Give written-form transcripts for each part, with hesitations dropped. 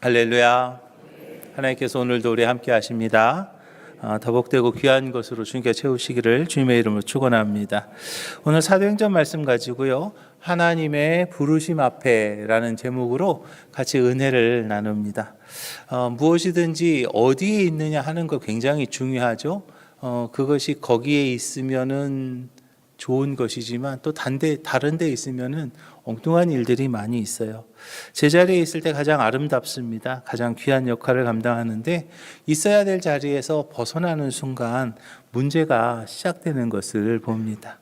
할렐루야. 하나님께서 오늘도 우리 함께 하십니다. 더 복되고 귀한 것으로 주님께 채우시기를 주님의 이름으로 축원합니다. 오늘 사도행전 말씀 가지고요, 하나님의 부르심 앞에라는 제목으로 같이 은혜를 나눕니다. 무엇이든지 어디에 있느냐 하는 거 굉장히 중요하죠. 그것이 거기에 있으면은 좋은 것이지만 또 다른 데 있으면은 엉뚱한 일들이 많이 있어요. 제자리에 있을 때 가장 아름답습니다. 가장 귀한 역할을 감당하는데 있어야 될 자리에서 벗어나는 순간 문제가 시작되는 것을 봅니다.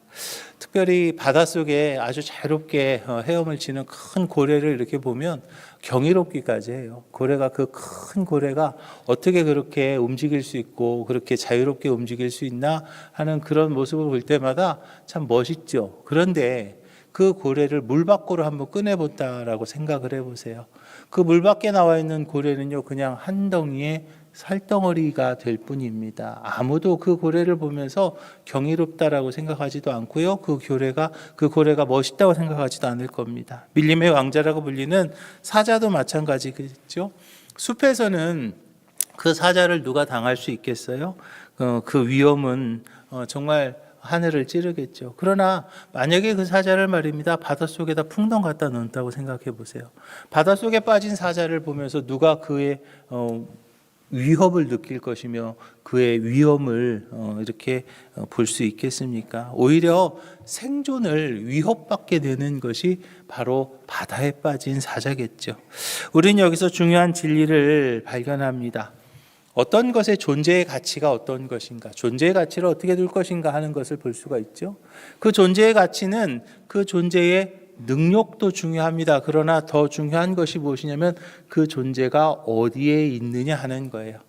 특별히 바닷속에 아주 자유롭게 헤엄을 치는 큰 고래를 이렇게 보면 경이롭기까지 해요. 그 큰 고래가 어떻게 그렇게 움직일 수 있고 그렇게 자유롭게 움직일 수 있나 하는 그런 모습을 볼 때마다 참 멋있죠. 그런데 그 고래를 물 밖으로 한번 꺼내본다라고 생각을 해보세요. 그 물 밖에 나와 있는 고래는요, 그냥 한 덩이의 살덩어리가 될 뿐입니다. 아무도 그 고래를 보면서 경이롭다라고 생각하지도 않고요, 그 고래가 멋있다고 생각하지도 않을 겁니다. 밀림의 왕자라고 불리는 사자도 마찬가지겠죠. 숲에서는 그 사자를 누가 당할 수 있겠어요? 그 위험은 정말 하늘을 찌르겠죠. 그러나 만약에 그 사자를 말입니다, 바닷속에다 풍덩 갖다 놓는다고 생각해 보세요. 바닷속에 빠진 사자를 보면서 누가 그의 위협을 느낄 것이며 그의 위험을 이렇게 볼 수 있겠습니까? 오히려 생존을 위협받게 되는 것이 바로 바다에 빠진 사자겠죠. 우리는 여기서 중요한 진리를 발견합니다. 어떤 것의 존재의 가치가 어떤 것인가, 존재의 가치를 어떻게 둘 것인가 하는 것을 볼 수가 있죠. 그 존재의 가치는 그 존재의 능력도 중요합니다. 그러나 더 중요한 것이 무엇이냐면 그 존재가 어디에 있느냐 하는 거예요.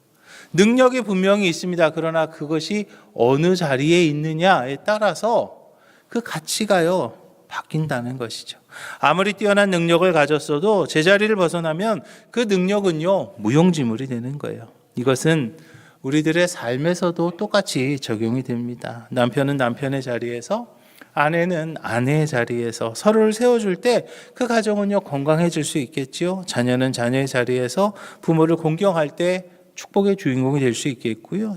능력이 분명히 있습니다. 그러나 그것이 어느 자리에 있느냐에 따라서 그 가치가요, 바뀐다는 것이죠. 아무리 뛰어난 능력을 가졌어도 제자리를 벗어나면 그 능력은요, 무용지물이 되는 거예요. 이것은 우리들의 삶에서도 똑같이 적용이 됩니다. 남편은 남편의 자리에서, 아내는 아내의 자리에서 서로를 세워줄 때 그 가정은요, 건강해질 수 있겠지요. 자녀는 자녀의 자리에서 부모를 공경할 때 축복의 주인공이 될 수 있겠고요.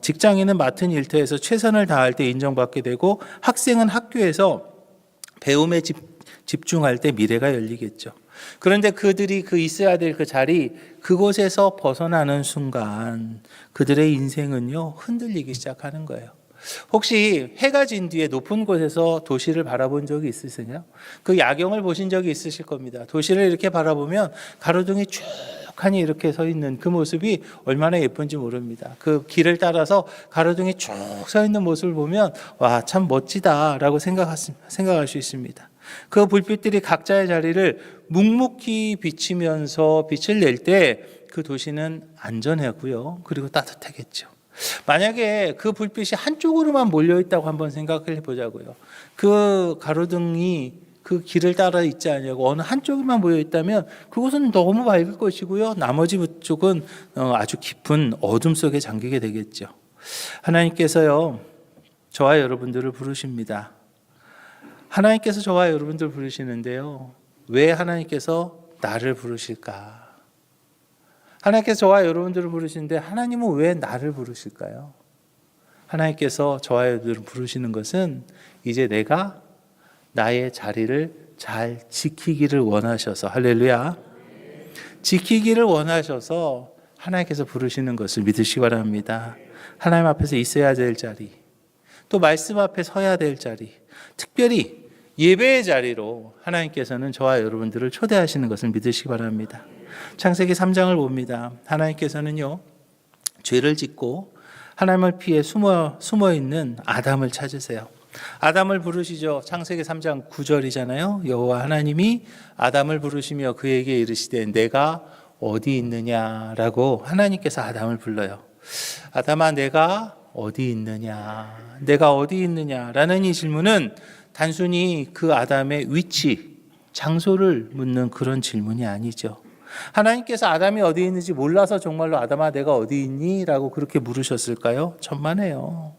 직장인은 맡은 일터에서 최선을 다할 때 인정받게 되고, 학생은 학교에서 배움에 집중할 때 미래가 열리겠죠. 그런데 그들이 있어야 될 그 자리, 그곳에서 벗어나는 순간 그들의 인생은요, 흔들리기 시작하는 거예요. 혹시 해가 진 뒤에 높은 곳에서 도시를 바라본 적이 있으세요? 그 야경을 보신 적이 있으실 겁니다. 도시를 이렇게 바라보면 가로등이 쭉 하니 이렇게 서 있는 그 모습이 얼마나 예쁜지 모릅니다. 그 길을 따라서 가로등이 쭉 서 있는 모습을 보면 와, 참 멋지다라고 생각할 수 있습니다. 그 불빛들이 각자의 자리를 묵묵히 비치면서 빛을 낼 때 그 도시는 안전하고요, 그리고 따뜻하겠죠. 만약에 그 불빛이 한쪽으로만 몰려 있다고 한번 생각을 해보자고요. 그 가로등이 그 길을 따라 있지 않냐고 어느 한쪽에만 모여 있다면 그곳은 너무 밝을 것이고요, 나머지 쪽은 아주 깊은 어둠 속에 잠기게 되겠죠. 하나님께서요, 저와 여러분들을 부르십니다. 하나님께서 저와 여러분들 부르시는데요, 왜 하나님께서 나를 부르실까? 하나님께서 저와 여러분들을 부르시는데 하나님은 왜 나를 부르실까요? 하나님께서 저와 여러분들을 부르시는 것은 이제 내가 나의 자리를 잘 지키기를 원하셔서, 할렐루야, 지키기를 원하셔서 하나님께서 부르시는 것을 믿으시기 바랍니다. 하나님 앞에서 있어야 될 자리, 또 말씀 앞에 서야 될 자리, 특별히 예배의 자리로 하나님께서는 저와 여러분들을 초대하시는 것을 믿으시기 바랍니다. 창세기 3장을 봅니다. 하나님께서는요, 죄를 짓고 하나님을 피해 숨어 있는 아담을 찾으세요. 아담을 부르시죠. 창세기 3장 9절이잖아요. 여호와 하나님이 아담을 부르시며 그에게 이르시되 내가 어디 있느냐라고 하나님께서 아담을 불러요. 아담아, 내가 어디 있느냐, 내가 어디 있느냐라는 이 질문은 단순히 그 아담의 위치, 장소를 묻는 그런 질문이 아니죠. 하나님께서 아담이 어디 있는지 몰라서 정말로 아담아 내가 어디 있니? 라고 그렇게 물으셨을까요? 천만에요.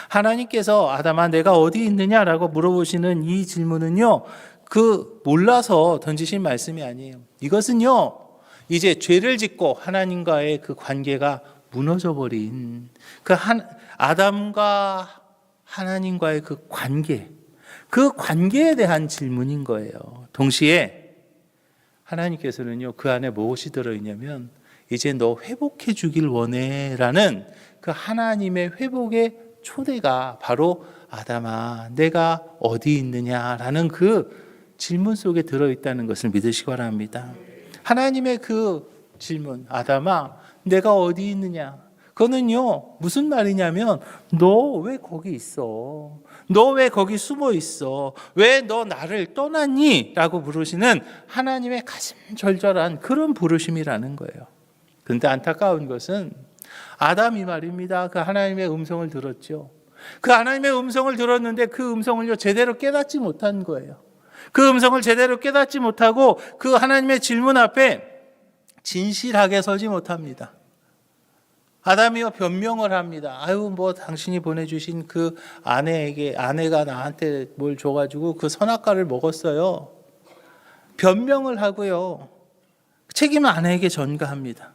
하나님께서 아담아 내가 어디 있느냐라고 물어보시는 이 질문은요, 몰라서 던지신 말씀이 아니에요. 이것은요, 이제 죄를 짓고 하나님과의 그 관계가 무너져 버린 아담과 하나님과의 그 관계에 대한 질문인 거예요. 동시에 하나님께서는요, 그 안에 무엇이 들어있냐면, 이제 너 회복해 주길 원해 라는 그 하나님의 회복의 초대가 바로 아담아, 내가 어디 있느냐라는 그 질문 속에 들어있다는 것을 믿으시기 바랍니다. 하나님의 그 질문, 아담아, 내가 어디 있느냐? 그거는요, 무슨 말이냐면, 너 왜 거기 있어? 너 왜 거기 숨어 있어? 왜 너 나를 떠났니? 라고 부르시는 하나님의 가슴 절절한 그런 부르심이라는 거예요. 그런데 안타까운 것은 아담이 말입니다. 그 하나님의 음성을 들었죠. 그 하나님의 음성을 들었는데 그 음성을요, 제대로 깨닫지 못한 거예요. 그 음성을 제대로 깨닫지 못하고 그 하나님의 질문 앞에 진실하게 서지 못합니다. 아담이요, 변명을 합니다. 아유, 뭐 당신이 보내주신 그 아내가 나한테 뭘 줘가지고 그 선악과를 먹었어요. 변명을 하고요, 책임은 아내에게 전가합니다.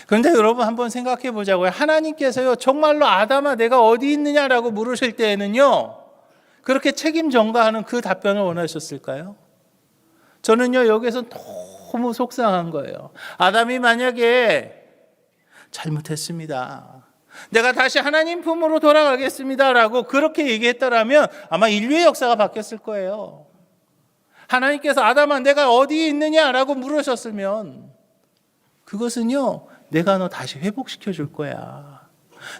그런데 여러분 한번 생각해 보자고요. 하나님께서요, 정말로 아담아 내가 어디 있느냐라고 물으실 때에는요, 그렇게 책임 전가하는 그 답변을 원하셨을까요? 저는요, 여기서 너무 속상한 거예요. 아담이 만약에 잘못했습니다, 내가 다시 하나님 품으로 돌아가겠습니다라고 그렇게 얘기했더라면 아마 인류의 역사가 바뀌었을 거예요. 하나님께서 아담아 내가 어디에 있느냐라고 물으셨으면 그것은요, 내가 너 다시 회복시켜 줄 거야,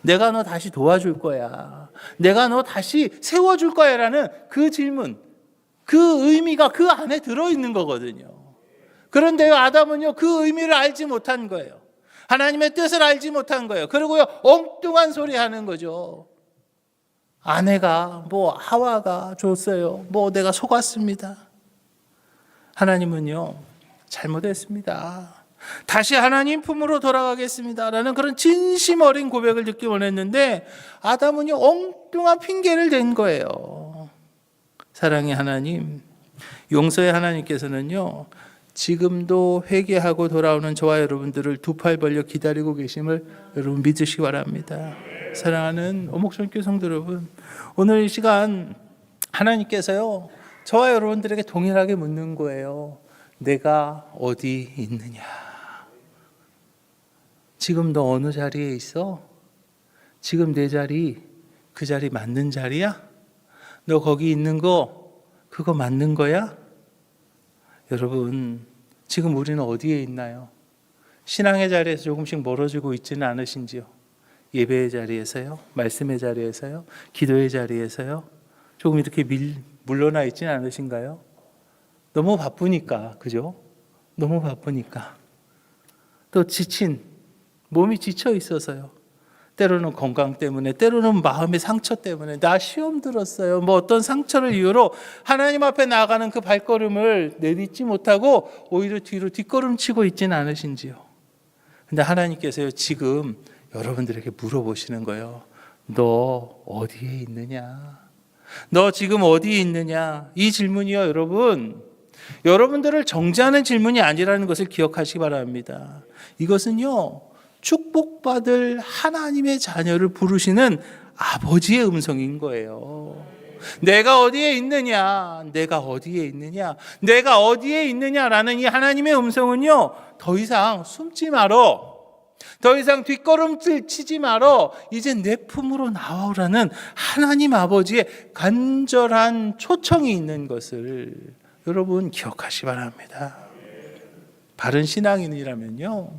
내가 너 다시 도와줄 거야, 내가 너 다시 세워줄 거야 라는 그 질문, 그 의미가 그 안에 들어있는 거거든요. 그런데요, 아담은요, 그 의미를 알지 못한 거예요. 하나님의 뜻을 알지 못한 거예요. 그리고요, 엉뚱한 소리 하는 거죠. 아내가 하와가 줬어요. 내가 속았습니다. 하나님은요, 잘못했습니다, 다시 하나님 품으로 돌아가겠습니다 라는 그런 진심 어린 고백을 듣기 원했는데 아담은요, 엉뚱한 핑계를 댄 거예요. 사랑의 하나님, 용서의 하나님께서는요, 지금도 회개하고 돌아오는 저와 여러분들을 두 팔 벌려 기다리고 계심을 여러분 믿으시기 바랍니다. 사랑하는 오목전교회 성도 여러분, 오늘 이 시간 하나님께서요, 저와 여러분들에게 동일하게 묻는 거예요. 내가 어디 있느냐? 지금 너 어느 자리에 있어? 지금 내 자리, 그 자리 맞는 자리야? 너 거기 있는 거, 그거 맞는 거야? 여러분, 지금 우리는 어디에 있나요? 신앙의 자리에서 조금씩 멀어지고 있지는 않으신지요? 예배의 자리에서요? 말씀의 자리에서요? 기도의 자리에서요? 조금 이렇게 물러나 있지는 않으신가요? 너무 바쁘니까, 그죠? 너무 바쁘니까. 또 몸이 지쳐 있어서요. 때로는 건강 때문에, 때로는 마음의 상처 때문에, 나 시험 들었어요, 어떤 상처를 이유로 하나님 앞에 나아가는 그 발걸음을 내딛지 못하고 오히려 뒤로 뒷걸음치고 있지는 않으신지요? 근데 하나님께서요, 지금 여러분들에게 물어보시는 거예요. 너 어디에 있느냐? 너 지금 어디에 있느냐? 이 질문이요, 여러분들을 정죄하는 질문이 아니라는 것을 기억하시기 바랍니다. 이것은요, 축복받을 하나님의 자녀를 부르시는 아버지의 음성인 거예요. 내가 어디에 있느냐? 내가 어디에 있느냐? 내가 어디에 있느냐라는 이 하나님의 음성은요, 더 이상 숨지 말어, 더 이상 뒷걸음질 치지 말어, 이제 내 품으로 나오라는 하나님 아버지의 간절한 초청이 있는 것을 여러분 기억하시기 바랍니다. 바른 신앙인이라면요,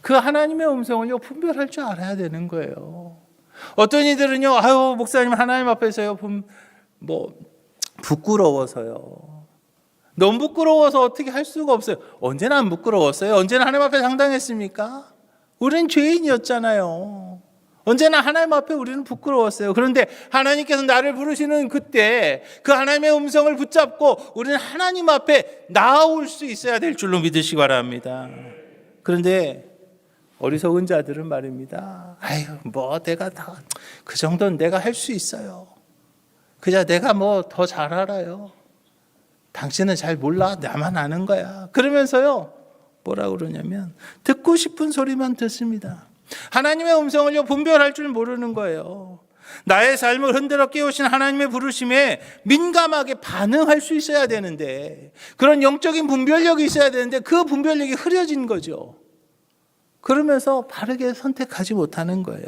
그 하나님의 음성을요, 분별할 줄 알아야 되는 거예요. 어떤 이들은요, 아유, 목사님 하나님 앞에서요, 부끄러워서요. 너무 부끄러워서 어떻게 할 수가 없어요. 언제나 안 부끄러웠어요? 언제나 하나님 앞에 당당했습니까? 우린 죄인이었잖아요. 언제나 하나님 앞에 우리는 부끄러웠어요. 그런데 하나님께서 나를 부르시는 그때 그 하나님의 음성을 붙잡고 우리는 하나님 앞에 나아올 수 있어야 될 줄로 믿으시기 바랍니다. 그런데 어리석은 자들은 말입니다. 아유, 내가 다 그 정도는 내가 할 수 있어요. 그냥 내가 더 잘 알아요. 당신은 잘 몰라. 나만 아는 거야. 그러면서요, 뭐라 그러냐면 듣고 싶은 소리만 듣습니다. 하나님의 음성을 분별할 줄 모르는 거예요. 나의 삶을 흔들어 깨우신 하나님의 부르심에 민감하게 반응할 수 있어야 되는데, 그런 영적인 분별력이 있어야 되는데 그 분별력이 흐려진 거죠. 그러면서 바르게 선택하지 못하는 거예요.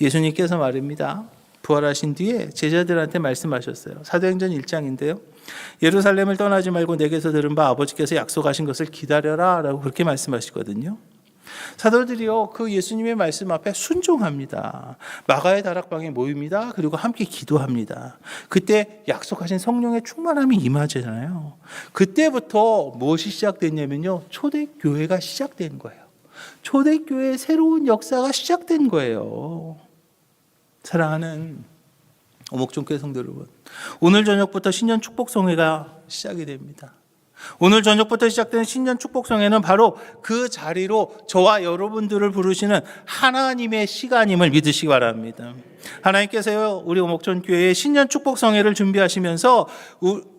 예수님께서 말입니다. 부활하신 뒤에 제자들한테 말씀하셨어요. 사도행전 1장인데요. 예루살렘을 떠나지 말고 내게서 들은 바 아버지께서 약속하신 것을 기다려라 라고 그렇게 말씀하시거든요. 사도들이요, 그 예수님의 말씀 앞에 순종합니다. 마가의 다락방에 모입니다. 그리고 함께 기도합니다. 그때 약속하신 성령의 충만함이 임하잖아요. 그때부터 무엇이 시작됐냐면요, 초대교회가 시작된 거예요. 초대교회의 새로운 역사가 시작된 거예요. 사랑하는 오목종교회 성도 여러분, 오늘 저녁부터 신년 축복성회가 시작이 됩니다. 오늘 저녁부터 시작되는 신년 축복성회는 바로 그 자리로 저와 여러분들을 부르시는 하나님의 시간임을 믿으시기 바랍니다. 하나님께서요, 우리 오목전교회의 신년 축복성회를 준비하시면서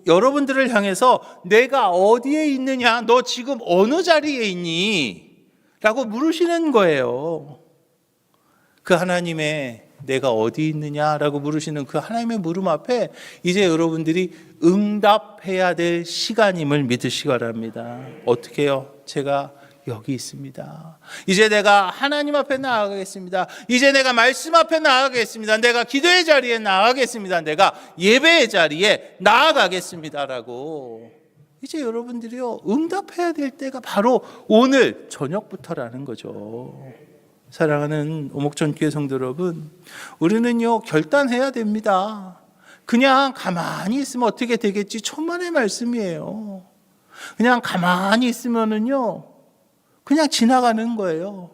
여러분들을 향해서 내가 어디에 있느냐, 너 지금 어느 자리에 있니? 라고 물으시는 거예요. 그 하나님의 내가 어디 있느냐라고 물으시는 그 하나님의 물음 앞에 이제 여러분들이 응답해야 될 시간임을 믿으시기 바랍니다. 어떻게 해요? 제가 여기 있습니다. 이제 내가 하나님 앞에 나아가겠습니다. 이제 내가 말씀 앞에 나아가겠습니다. 내가 기도의 자리에 나아가겠습니다. 내가 예배의 자리에 나아가겠습니다라고 이제 여러분들이요, 응답해야 될 때가 바로 오늘 저녁부터라는 거죠. 사랑하는 오목전교회 성도 여러분, 우리는요, 결단해야 됩니다. 그냥 가만히 있으면 어떻게 되겠지? 천만의 말씀이에요. 그냥 가만히 있으면은요, 그냥 지나가는 거예요.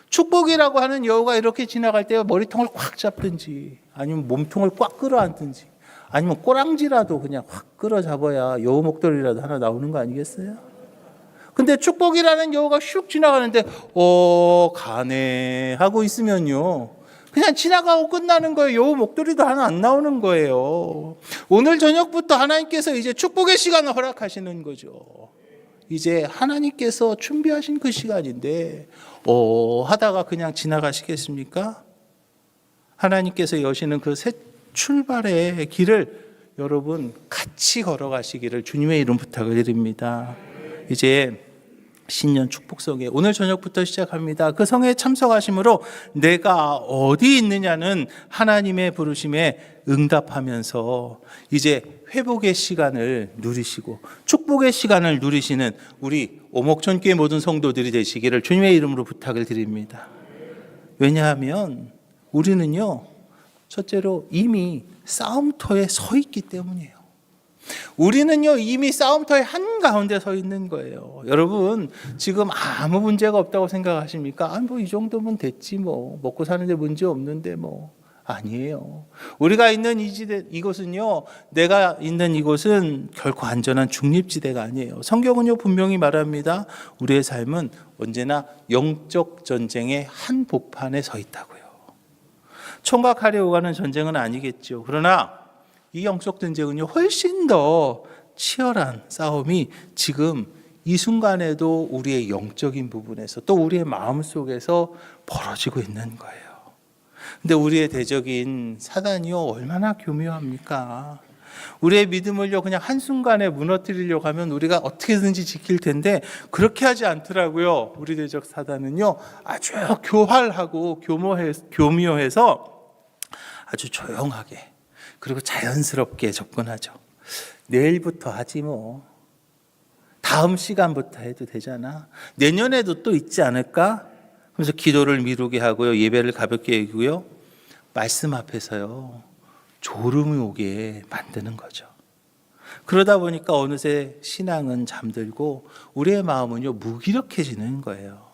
축복이라고 하는 여우가 이렇게 지나갈 때 머리통을 꽉 잡든지, 아니면 몸통을 꽉 끌어안든지, 아니면 꼬랑지라도 그냥 확 끌어잡아야 여우 목도리라도 하나 나오는 거 아니겠어요? 근데 축복이라는 여우가 슉 지나가는데 가네 하고 있으면요, 그냥 지나가고 끝나는 거예요. 여우 목도리도 하나 안 나오는 거예요. 오늘 저녁부터 하나님께서 이제 축복의 시간을 허락하시는 거죠. 이제 하나님께서 준비하신 그 시간인데 하다가 그냥 지나가시겠습니까? 하나님께서 여시는 그 새 출발의 길을 여러분 같이 걸어가시기를 주님의 이름 부탁을 드립니다. 이제 신년 축복성회 오늘 저녁부터 시작합니다. 그 성회에 참석하심으로 내가 어디 있느냐는 하나님의 부르심에 응답하면서 이제 회복의 시간을 누리시고 축복의 시간을 누리시는 우리 오목전교회 모든 성도들이 되시기를 주님의 이름으로 부탁을 드립니다. 왜냐하면 우리는요, 첫째로 이미 싸움터에 서 있기 때문이에요. 우리는요, 이미 싸움터의 한가운데 서 있는 거예요. 여러분, 지금 아무 문제가 없다고 생각하십니까? 뭐 이 정도면 됐지, 먹고 사는데 문제 없는데 아니에요. 우리가 있는 이곳은요, 내가 있는 이곳은 결코 안전한 중립지대가 아니에요. 성경은요, 분명히 말합니다. 우리의 삶은 언제나 영적 전쟁의 한복판에 서 있다고요. 총각하려 오가는 전쟁은 아니겠죠. 그러나 이 영적 전쟁은요, 훨씬 더 치열한 싸움이 지금 이 순간에도 우리의 영적인 부분에서 또 우리의 마음 속에서 벌어지고 있는 거예요. 근데 우리의 대적인 사단이요, 얼마나 교묘합니까? 우리의 믿음을요, 그냥 한순간에 무너뜨리려고 하면 우리가 어떻게든지 지킬 텐데 그렇게 하지 않더라고요. 우리 대적 사단은요, 아주 교활하고 교묘해서 아주 조용하게 그리고 자연스럽게 접근하죠. 내일부터 하지 다음 시간부터 해도 되잖아. 내년에도 또 있지 않을까? 그래서 기도를 미루게 하고요, 예배를 가볍게 여기고요, 말씀 앞에서요 졸음이 오게 만드는 거죠. 그러다 보니까 어느새 신앙은 잠들고 우리의 마음은요 무기력해지는 거예요.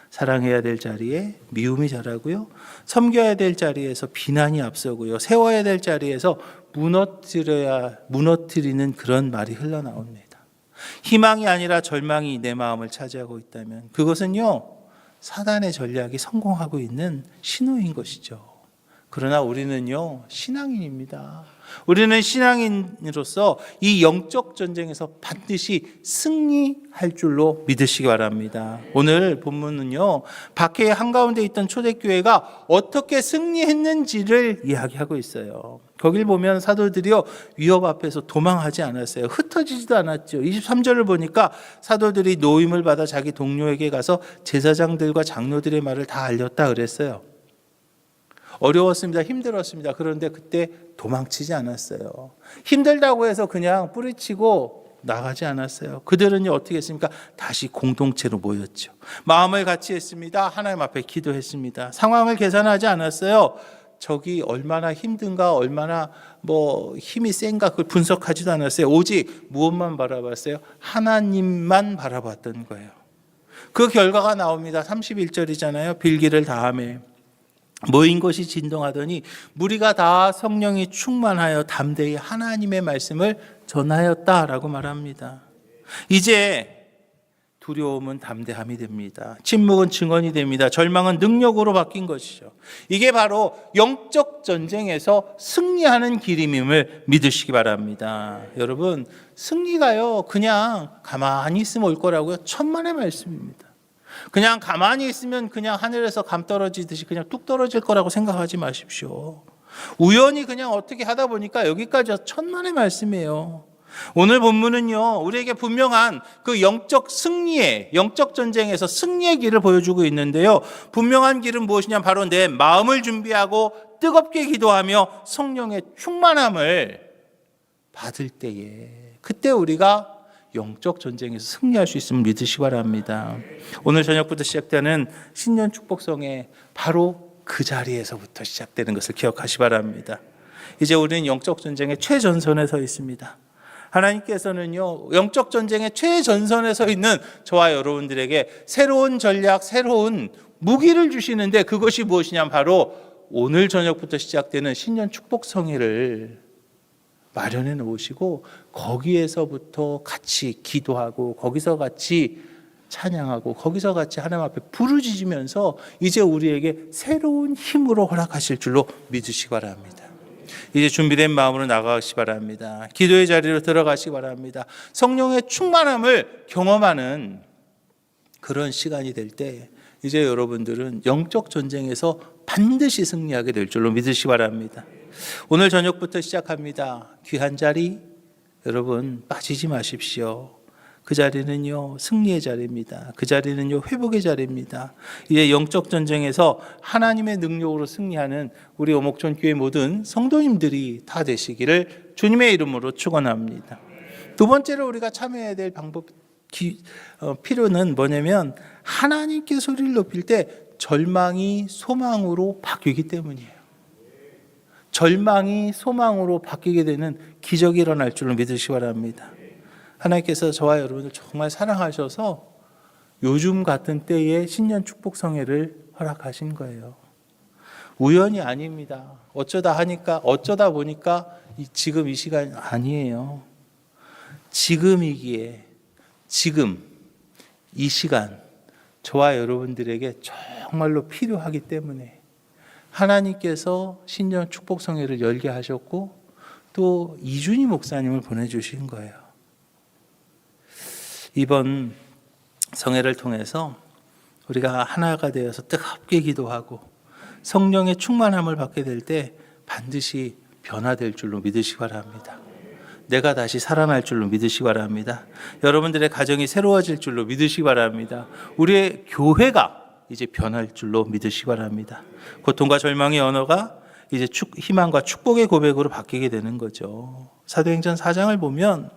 사랑해야 될 자리에 미움이 자라고요, 섬겨야 될 자리에서 비난이 앞서고요, 세워야 될 자리에서 무너뜨리는 그런 말이 흘러나옵니다. 희망이 아니라 절망이 내 마음을 차지하고 있다면 그것은요, 사단의 전략이 성공하고 있는 신호인 것이죠. 그러나 우리는요, 신앙인입니다. 우리는 신앙인으로서 이 영적 전쟁에서 반드시 승리할 줄로 믿으시기 바랍니다. 오늘 본문은요, 박해의 한가운데 있던 초대교회가 어떻게 승리했는지를 이야기하고 있어요. 거길 보면 사도들이요, 위협 앞에서 도망하지 않았어요. 흩어지지도 않았죠. 23절을 보니까 사도들이 노임을 받아 자기 동료에게 가서 제사장들과 장로들의 말을 다 알렸다 그랬어요. 어려웠습니다. 힘들었습니다. 그런데 그때 도망치지 않았어요. 힘들다고 해서 그냥 뿌리치고 나가지 않았어요. 그들은요, 어떻게 했습니까? 다시 공동체로 모였죠. 마음을 같이 했습니다. 하나님 앞에 기도했습니다. 상황을 계산하지 않았어요. 적이 얼마나 힘든가, 얼마나 힘이 센가 그걸 분석하지도 않았어요. 오직 무엇만 바라봤어요? 하나님만 바라봤던 거예요. 그 결과가 나옵니다. 31절이잖아요. 빌기를 다하며 모인 것이 진동하더니 무리가 다 성령이 충만하여 담대히 하나님의 말씀을 전하였다라고 말합니다. 이제 두려움은 담대함이 됩니다. 침묵은 증언이 됩니다. 절망은 능력으로 바뀐 것이죠. 이게 바로 영적 전쟁에서 승리하는 길임을 믿으시기 바랍니다. 여러분, 승리가요, 그냥 가만히 있으면 올 거라고요? 천만의 말씀입니다. 그냥 가만히 있으면 그냥 하늘에서 감 떨어지듯이 그냥 뚝 떨어질 거라고 생각하지 마십시오. 우연히 그냥 어떻게 하다 보니까 여기까지 천만의 말씀이에요. 오늘 본문은요, 우리에게 분명한 그 영적 승리의, 영적 전쟁에서 승리의 길을 보여주고 있는데요. 분명한 길은 무엇이냐? 바로 내 마음을 준비하고 뜨겁게 기도하며 성령의 충만함을 받을 때에, 그때 우리가 영적 전쟁에서 승리할 수 있음을 믿으시기 바랍니다. 오늘 저녁부터 시작되는 신년 축복성에 바로 그 자리에서부터 시작되는 것을 기억하시기 바랍니다. 이제 우리는 영적 전쟁의 최전선에 서 있습니다. 하나님께서는요, 영적 전쟁의 최전선에 서 있는 저와 여러분들에게 새로운 전략, 새로운 무기를 주시는데 그것이 무엇이냐면 바로 오늘 저녁부터 시작되는 신년 축복성회를 마련해 놓으시고 거기에서부터 같이 기도하고 거기서 같이 찬양하고 거기서 같이 하나님 앞에 부르짖으면서 이제 우리에게 새로운 힘으로 허락하실 줄로 믿으시기 바랍니다. 이제 준비된 마음으로 나가시기 바랍니다. 기도의 자리로 들어가시기 바랍니다. 성령의 충만함을 경험하는 그런 시간이 될 때 이제 여러분들은 영적 전쟁에서 반드시 승리하게 될 줄로 믿으시기 바랍니다. 오늘 저녁부터 시작합니다. 귀한 자리, 여러분 빠지지 마십시오. 그 자리는요, 승리의 자리입니다. 그 자리는요, 회복의 자리입니다. 이제 영적 전쟁에서 하나님의 능력으로 승리하는 우리 오목천 교회 모든 성도님들이 다 되시기를 주님의 이름으로 축원합니다. 두 번째로 우리가 참여해야 될 필요는 뭐냐면 하나님께 소리를 높일 때 절망이 소망으로 바뀌기 때문이에요. 절망이 소망으로 바뀌게 되는 기적이 일어날 줄로 믿으시기 바랍니다. 하나님께서 저와 여러분을 정말 사랑하셔서 요즘 같은 때에 신년 축복성회를 허락하신 거예요. 우연이 아닙니다. 어쩌다 보니까 지금 이 시간 아니에요. 지금이기에 지금 이 시간 저와 여러분들에게 정말로 필요하기 때문에 하나님께서 신년 축복성회를 열게 하셨고 또 이준희 목사님을 보내주신 거예요. 이번 성회를 통해서 우리가 하나가 되어서 뜨겁게 기도하고 성령의 충만함을 받게 될 때 반드시 변화될 줄로 믿으시기 바랍니다. 내가 다시 살아날 줄로 믿으시기 바랍니다. 여러분들의 가정이 새로워질 줄로 믿으시기 바랍니다. 우리의 교회가 이제 변할 줄로 믿으시기 바랍니다. 고통과 절망의 언어가 이제 희망과 축복의 고백으로 바뀌게 되는 거죠. 사도행전 4장을 보면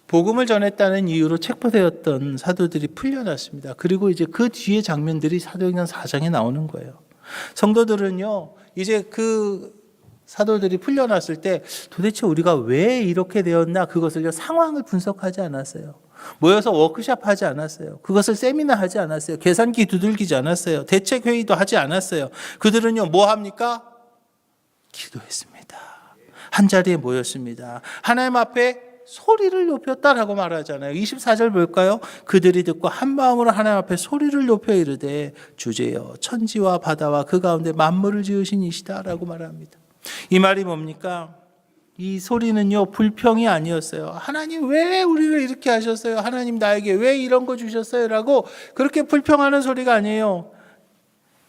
복음을 전했다는 이유로 체포되었던 사도들이 풀려났습니다. 그리고 이제 그 뒤에 장면들이 사도행전 4장에 나오는 거예요. 성도들은요, 이제 그 사도들이 풀려났을 때 도대체 우리가 왜 이렇게 되었나 그것을 상황을 분석하지 않았어요. 모여서 워크숍 하지 않았어요. 그것을 세미나 하지 않았어요. 계산기 두들기지 않았어요. 대책회의도 하지 않았어요. 그들은요, 뭐 합니까? 기도했습니다. 한 자리에 모였습니다. 하나님 앞에 소리를 높였다라고 말하잖아요. 24절 볼까요? 그들이 듣고 한 마음으로 하나님 앞에 소리를 높여 이르되 주제여 천지와 바다와 그 가운데 만물을 지으신 이시다라고 말합니다. 이 말이 뭡니까? 이 소리는요, 불평이 아니었어요. 하나님 왜 우리를 이렇게 하셨어요? 하나님 나에게 왜 이런 거 주셨어요? 라고 그렇게 불평하는 소리가 아니에요.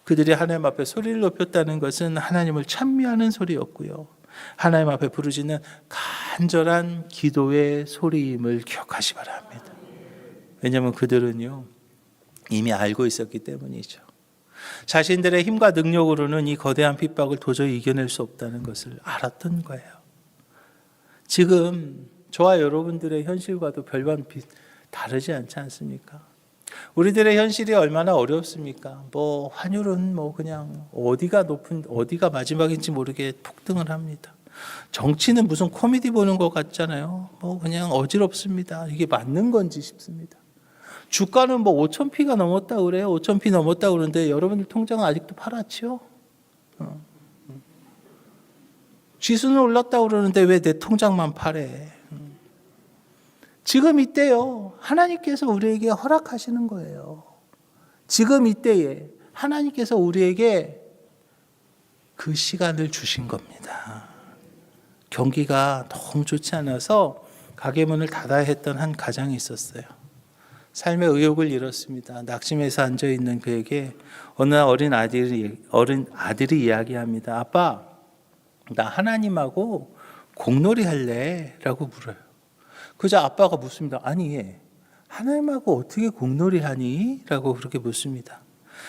그들이 하나님 앞에 소리를 높였다는 것은 하나님을 찬미하는 소리였고요. 하나님 앞에 부르짖는 간절한 기도의 소리임을 기억하시 바랍니다. 왜냐하면 그들은요, 이미 알고 있었기 때문이죠. 자신들의 힘과 능력으로는 이 거대한 핍박을 도저히 이겨낼 수 없다는 것을 알았던 거예요. 지금 저와 여러분들의 현실과도 별반 다르지 않지 않습니까? 우리들의 현실이 얼마나 어렵습니까? 환율은 그냥 어디가 마지막인지 모르게 폭등을 합니다. 정치는 무슨 코미디 보는 것 같잖아요. 그냥 어지럽습니다. 이게 맞는 건지 싶습니다. 주가는 5,000P가 넘었다 그래요. 5,000P 넘었다 그러는데 여러분들 통장은 아직도 파랗지요? 지수는 올랐다 그러는데 왜 내 통장만 파래? 지금 이때요, 하나님께서 우리에게 허락하시는 거예요. 지금 이때에 하나님께서 우리에게 그 시간을 주신 겁니다. 경기가 너무 좋지 않아서 가게 문을 닫아야 했던 한 가장이 있었어요. 삶의 의욕을 잃었습니다. 낙심해서 앉아있는 그에게 어느 어린 아들이 이야기합니다. 아빠, 나 하나님하고 공놀이 할래? 라고 물어요. 그저 아빠가 묻습니다. 아니, 하나님하고 어떻게 공놀이 하니? 라고 그렇게 묻습니다.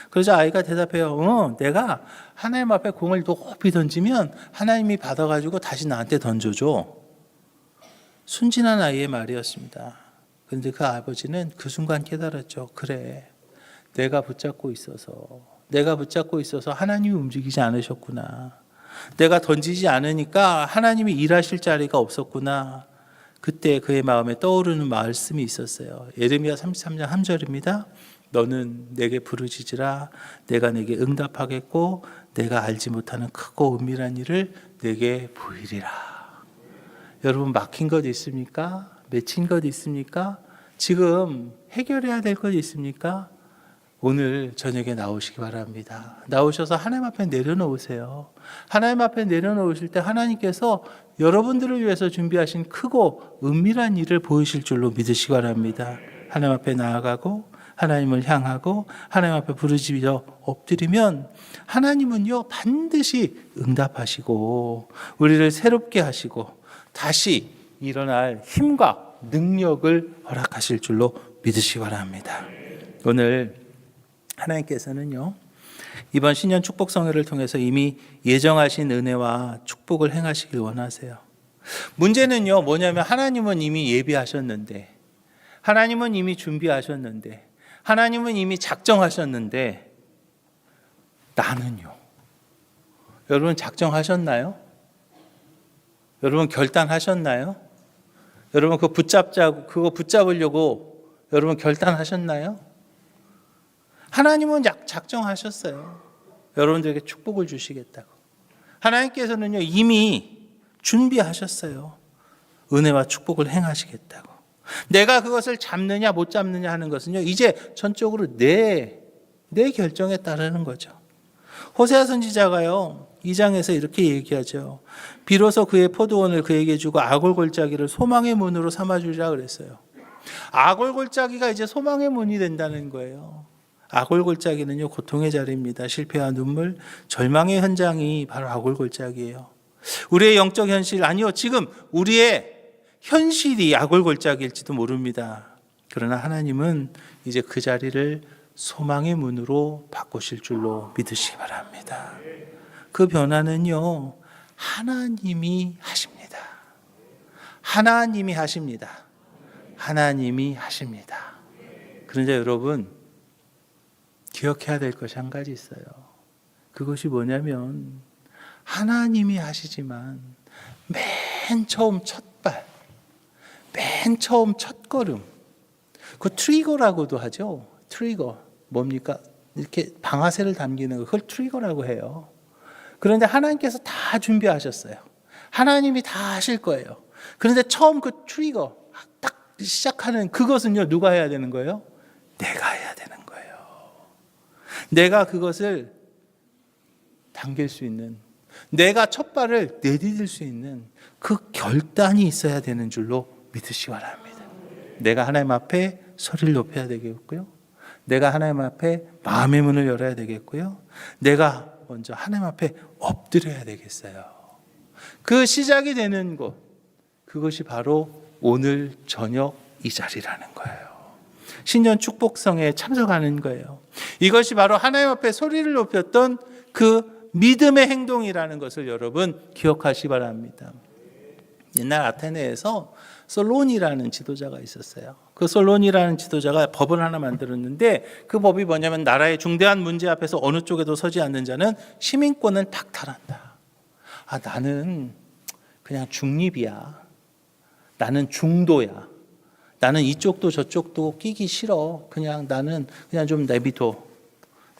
그러자 아이가 대답해요. 내가 하나님 앞에 공을 높이 던지면 하나님이 받아가지고 다시 나한테 던져줘. 순진한 아이의 말이었습니다. 그런데 그 아버지는 그 순간 깨달았죠. 그래, 내가 붙잡고 있어서 하나님이 움직이지 않으셨구나. 내가 던지지 않으니까 하나님이 일하실 자리가 없었구나. 그때 그의 마음에 떠오르는 말씀이 있었어요. 예레미야 33장 3절입니다. 너는 내게 부르짖으라. 내가 내게 응답하겠고 내가 알지 못하는 크고 은밀한 일을 내게 보이리라. 여러분, 막힌 것 있습니까? 맺힌 것 있습니까? 지금 해결해야 될 것 있습니까? 오늘 저녁에 나오시기 바랍니다. 나오셔서 하나님 앞에 내려놓으세요. 하나님 앞에 내려놓으실 때 하나님께서 여러분들을 위해서 준비하신 크고 은밀한 일을 보이실 줄로 믿으시기 바랍니다. 하나님 앞에 나아가고 하나님을 향하고 하나님 앞에 부르짖어 엎드리면 하나님은요, 반드시 응답하시고 우리를 새롭게 하시고 다시 일어날 힘과 능력을 허락하실 줄로 믿으시기 바랍니다. 오늘 하나님께서는요, 이번 신년 축복 성회를 통해서 이미 예정하신 은혜와 축복을 행하시길 원하세요. 문제는요, 뭐냐면 하나님은 이미 예비하셨는데, 하나님은 이미 준비하셨는데, 하나님은 이미 작정하셨는데, 나는요. 여러분 작정하셨나요? 여러분 결단하셨나요? 여러분 그거 붙잡으려고 여러분 결단하셨나요? 하나님은 작정하셨어요. 여러분들에게 축복을 주시겠다고. 하나님께서는요, 이미 준비하셨어요. 은혜와 축복을 행하시겠다고. 내가 그것을 잡느냐 못 잡느냐 하는 것은요, 이제 전적으로 내 결정에 따르는 거죠. 호세아 선지자가요, 2장에서 이렇게 얘기하죠. 비로소 그의 포도원을 그에게 주고 아골골짜기를 소망의 문으로 삼아주리라 그랬어요. 아골골짜기가 이제 소망의 문이 된다는 거예요. 아골골짜기는요, 고통의 자리입니다. 실패와 눈물, 절망의 현장이 바로 아골골짜기예요. 우리의 영적 현실, 아니요, 지금 우리의 현실이 아골골짜기일지도 모릅니다. 그러나 하나님은 이제 그 자리를 소망의 문으로 바꾸실 줄로 믿으시기 바랍니다. 그 변화는요, 하나님이 하십니다. 하나님이 하십니다. 하나님이 하십니다. 그런데 여러분, 기억해야 될 것이 한 가지 있어요. 그것이 뭐냐면 하나님이 하시지만 맨 처음 첫발, 맨 처음 첫걸음, 그 트리거라고도 하죠. 트리거 뭡니까? 이렇게 방아쇠를 당기는 거, 그걸 트리거라고 해요. 그런데 하나님께서 다 준비하셨어요. 하나님이 다 하실 거예요. 그런데 처음 그 트리거 딱 시작하는 그것은요, 누가 해야 되는 거예요? 내가 해야 되는 거예요. 내가 그것을 당길 수 있는, 내가 첫 발을 내디딜 수 있는 그 결단이 있어야 되는 줄로 믿으시기 바랍니다. 내가 하나님 앞에 소리를 높여야 되겠고요. 내가 하나님 앞에 마음의 문을 열어야 되겠고요. 내가 먼저 하나님 앞에 엎드려야 되겠어요. 그 시작이 되는 곳, 그것이 바로 오늘 저녁 이 자리라는 거예요. 신년 축복성에 참석하는 거예요. 이것이 바로 하나님 앞에 소리를 높였던 그 믿음의 행동이라는 것을 여러분 기억하시기 바랍니다. 옛날 아테네에서 솔론이라는 지도자가 있었어요. 그 솔론이라는 지도자가 법을 하나 만들었는데 그 법이 뭐냐면 나라의 중대한 문제 앞에서 어느 쪽에도 서지 않는 자는 시민권을 탁탈한다. 나는 그냥 중립이야. 나는 중도야. 나는 이쪽도 저쪽도 끼기 싫어. 나는 그냥 좀 내비둬.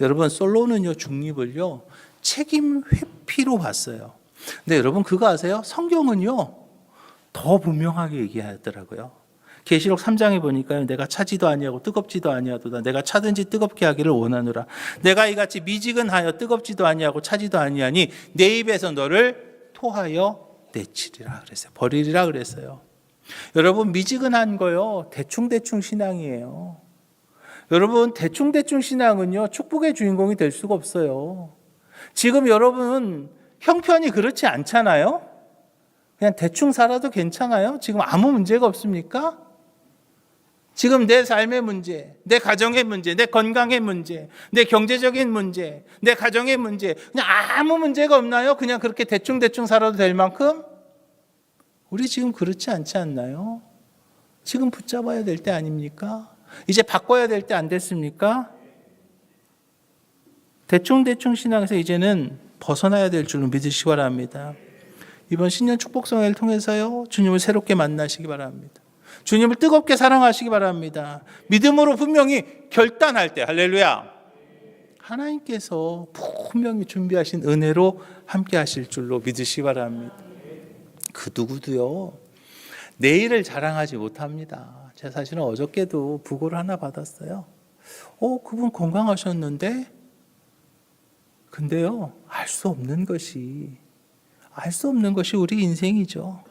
여러분, 솔론은요, 중립을요, 책임 회피로 봤어요. 근데 여러분, 그거 아세요? 성경은요, 더 분명하게 얘기하더라고요. 계시록 3장에 보니까 내가 차지도 아니하고 뜨겁지도 아니하도다. 내가 차든지 뜨겁게 하기를 원하노라. 내가 이같이 미지근하여 뜨겁지도 아니하고 차지도 아니하니 내 입에서 너를 토하여 내치리라 그랬어요. 버리리라 그랬어요. 여러분, 미지근한 거요, 대충대충 신앙이에요. 여러분, 대충대충 신앙은요, 축복의 주인공이 될 수가 없어요. 지금 여러분 형편이 그렇지 않잖아요? 그냥 대충 살아도 괜찮아요? 지금 아무 문제가 없습니까? 지금 내 삶의 문제, 내 가정의 문제, 내 건강의 문제, 내 경제적인 문제, 내 가정의 문제, 그냥 아무 문제가 없나요? 그냥 그렇게 대충대충 살아도 될 만큼? 우리 지금 그렇지 않지 않나요? 지금 붙잡아야 될 때 아닙니까? 이제 바꿔야 될 때 안 됐습니까? 대충대충 신앙에서 이제는 벗어나야 될 줄로 믿으시기 바랍니다. 이번 신년 축복성회를 통해서요, 주님을 새롭게 만나시기 바랍니다. 주님을 뜨겁게 사랑하시기 바랍니다. 믿음으로 분명히 결단할 때, 할렐루야, 하나님께서 분명히 준비하신 은혜로 함께 하실 줄로 믿으시기 바랍니다. 그 누구도요, 내일을 자랑하지 못합니다. 제가 사실은 어저께도 부고를 하나 받았어요. 그분 건강하셨는데? 근데요, 알 수 없는 것이 우리 인생이죠.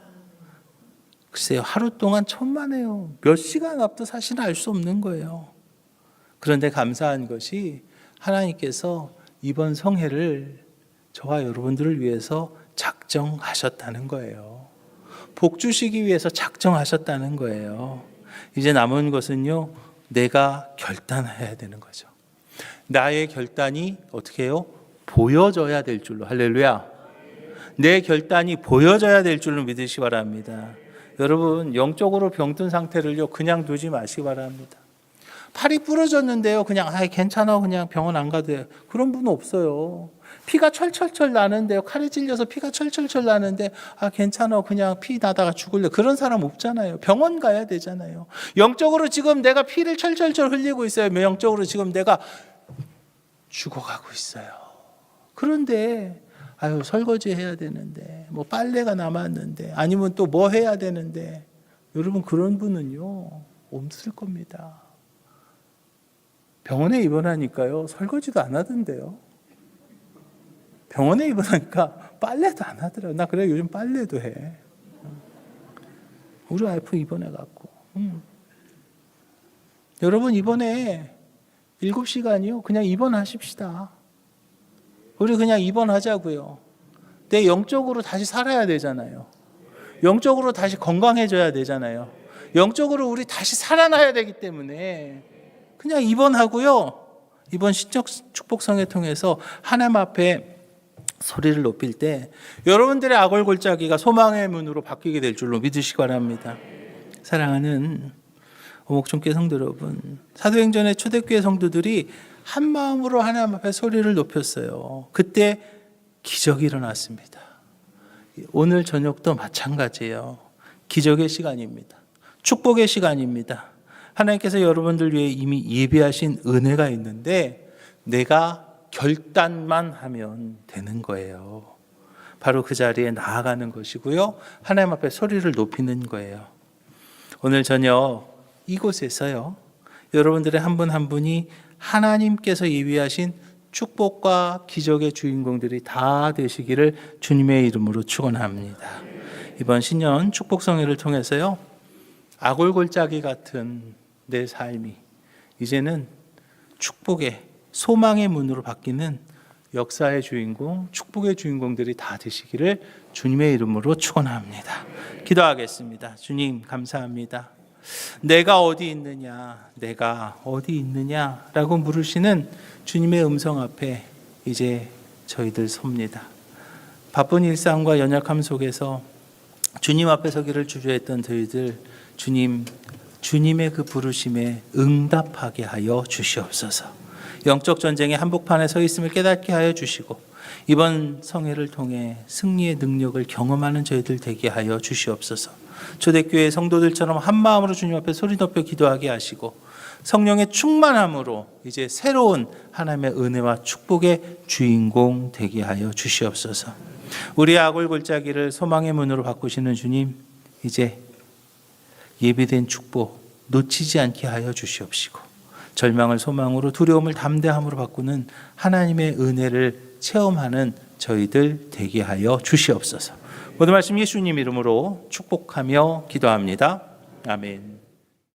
글쎄요, 하루 동안 천만에요. 몇 시간 앞도 사실은 알 수 없는 거예요. 그런데 감사한 것이 하나님께서 이번 성회를 저와 여러분들을 위해서 작정하셨다는 거예요. 복 주시기 위해서 작정하셨다는 거예요. 이제 남은 것은요, 내가 결단해야 되는 거죠. 나의 결단이 어떻게 해요? 보여져야 될 줄로, 할렐루야, 내 결단이 보여져야 될 줄로 믿으시기 바랍니다. 여러분, 영적으로 병든 상태를요, 그냥 두지 마시기 바랍니다. 팔이 부러졌는데요, 그냥 괜찮아, 그냥 병원 안 가도 돼요. 그런 분은 없어요. 피가 철철철 나는데요, 칼에 찔려서 피가 철철철 나는데 괜찮아, 그냥 피 나다가 죽을래. 그런 사람 없잖아요. 병원 가야 되잖아요. 영적으로 지금 내가 피를 철철철 흘리고 있어요. 영적으로 지금 내가 죽어가고 있어요. 그런데 설거지 해야 되는데, 뭐 빨래가 남았는데, 아니면 또 뭐 해야 되는데, 여러분, 그런 분은요, 없을 겁니다. 병원에 입원하니까요, 설거지도 안 하던데요. 병원에 입원하니까 빨래도 안 하더라고요. 나 그래, 요즘 빨래도 해. 우리 와이프 입원해갖고. 여러분, 이번에 7시간이요, 그냥 입원하십시다. 우리 그냥 입원하자고요. 내 영적으로 다시 살아야 되잖아요. 영적으로 다시 건강해져야 되잖아요. 영적으로 우리 다시 살아나야 되기 때문에 그냥 입원하고요. 이번 신적 축복성회 통해서 하나님 앞에 소리를 높일 때 여러분들의 아골골짜기가 소망의 문으로 바뀌게 될 줄로 믿으시기 바랍니다. 사랑하는 오목종교 성도 여러분, 사도행전의 초대교회 성도들이 한 마음으로 하나님 앞에 소리를 높였어요. 그때 기적이 일어났습니다. 오늘 저녁도 마찬가지예요. 기적의 시간입니다. 축복의 시간입니다. 하나님께서 여러분들 위해 이미 예비하신 은혜가 있는데 내가 결단만 하면 되는 거예요. 바로 그 자리에 나아가는 것이고요. 하나님 앞에 소리를 높이는 거예요. 오늘 저녁 이곳에서요. 여러분들의 한 분 한 분이 하나님께서 예비하신 축복과 기적의 주인공들이 다 되시기를 주님의 이름으로 축원합니다. 이번 신년 축복성회를 통해서요. 아골골짜기 같은 내 삶이 이제는 축복의 소망의 문으로 바뀌는 역사의 주인공, 축복의 주인공들이 다 되시기를 주님의 이름으로 축원합니다. 기도하겠습니다. 주님 감사합니다. 내가 어디 있느냐, 내가 어디 있느냐라고 물으시는 주님의 음성 앞에 이제 저희들 섭니다. 바쁜 일상과 연약함 속에서 주님 앞에 서기를 주저했던 저희들, 주님의 그 부르심에 응답하게 하여 주시옵소서. 영적 전쟁의 한복판에 서 있음을 깨닫게 하여 주시고 이번 성회를 통해 승리의 능력을 경험하는 저희들 되게 하여 주시옵소서. 초대교회 성도들처럼 한 마음으로 주님 앞에 소리 높여 기도하게 하시고 성령의 충만함으로 이제 새로운 하나님의 은혜와 축복의 주인공 되게 하여 주시옵소서. 우리의 아골골짜기를 소망의 문으로 바꾸시는 주님, 이제 예비된 축복 놓치지 않게 하여 주시옵시고 절망을 소망으로, 두려움을 담대함으로 바꾸는 하나님의 은혜를 체험하는 저희들 되게 하여 주시옵소서. 모든 말씀 예수님 이름으로 축복하며 기도합니다. 아멘.